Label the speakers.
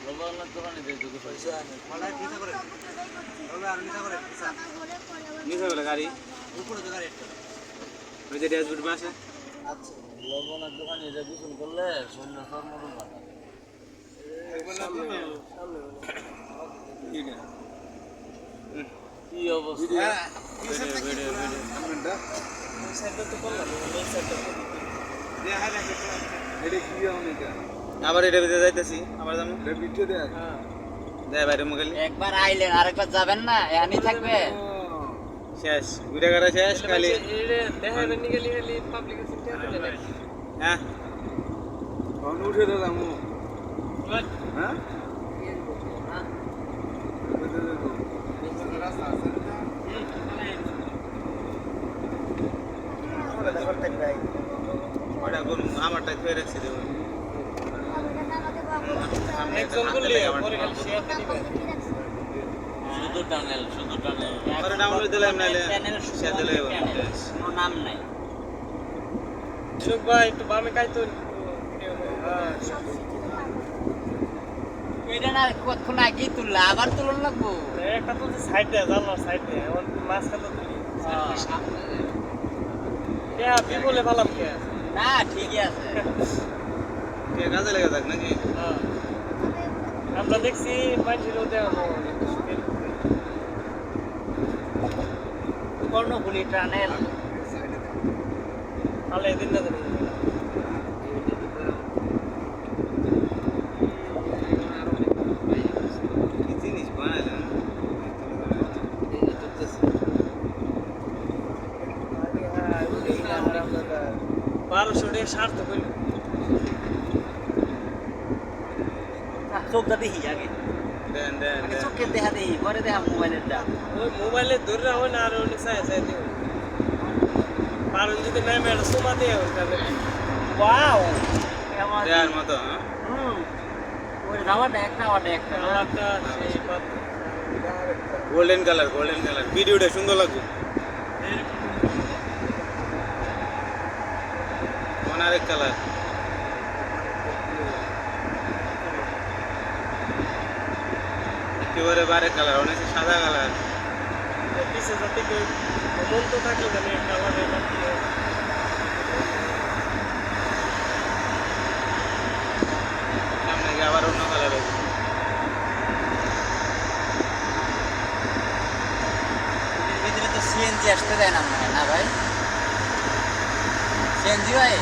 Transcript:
Speaker 1: লোবানার দোকানে দেই দুটো পয়সা
Speaker 2: মালাই নিচে করে রবে আর নিচে করে
Speaker 3: নিচে বলে গাড়ি
Speaker 2: উপরে তো গাড়ি একটা
Speaker 3: ওই যে ড্যাশবোর্ড আছে
Speaker 2: আচ্ছা
Speaker 1: লোবানার দোকানে এটা গোসল করলে শরীরে চর্মরোগ বাড়ে কি অবস্থা
Speaker 3: আবার এটা ভিতরে যাইতেছি আবার যাবো দেয় বাইরে মুখালি
Speaker 4: একবার আইলেন আরেকবার যাবেন না এখানেই থাকবে
Speaker 3: শেষ ঘুরে ঘাড়া শেষ খালি হ্যাঁ
Speaker 2: উঠে দিলাম হ্যাঁ
Speaker 3: ওটা কোন আমারটাই ধরে রাখছি দেবো
Speaker 1: শুধু টানেল
Speaker 3: পরে ডাউনলোড দিলাম নাইলে শেয়ার দিলে
Speaker 4: কোনো নাম নাই
Speaker 5: একটু বামে কাইতো
Speaker 4: এটা না কতক্ষণ আগেই তুললা আবার তুলন লাগবো
Speaker 5: একটা তো সাইডে জানলার সাইডে এখন মাঝখানে তুলি বিপলে ভালাম কে
Speaker 4: না ঠিকই আছে
Speaker 3: কাজে লেগে থাক নাকি
Speaker 5: আমরা দেখছি মানুষের
Speaker 4: কর্ণফুলি টানেল
Speaker 5: তাহলে এদিন না জানি
Speaker 3: কি জিনিস বানাইলাম
Speaker 5: 1200 টাকা সার্থ কইল
Speaker 4: চোখটা দেখি আগে
Speaker 3: দেন দেন
Speaker 4: আগে
Speaker 3: দেন
Speaker 4: চোখের দেখা দেখি পরে দেখা মোবাইলের দা
Speaker 5: ওই মোবাইলে ধরে রাখো না আর ওই চাই চাই দিও পারুন যদি নামে আর সোমা দিয়ে তাহলে
Speaker 4: ওয়াও
Speaker 3: দেয়ার মতো হ্যাঁ
Speaker 4: ওই রাওয়াটা একটা
Speaker 5: একটা সেই বাদ
Speaker 3: গোল্ডেন কালার ভিডিওটা সুন্দর লাগবে কোন আরেক কালার একেবারে বারে কালার অনেক সাদা কালার
Speaker 5: পিছে যাতে কেউ মন তো থাকলে জানি কালারে
Speaker 3: সামনে গিয়ে আবার অন্য কালার হবে
Speaker 4: ভিতরে তো সিএনজি আসতে দেয় না মনে হয় না ভাই সিএনজি ভাই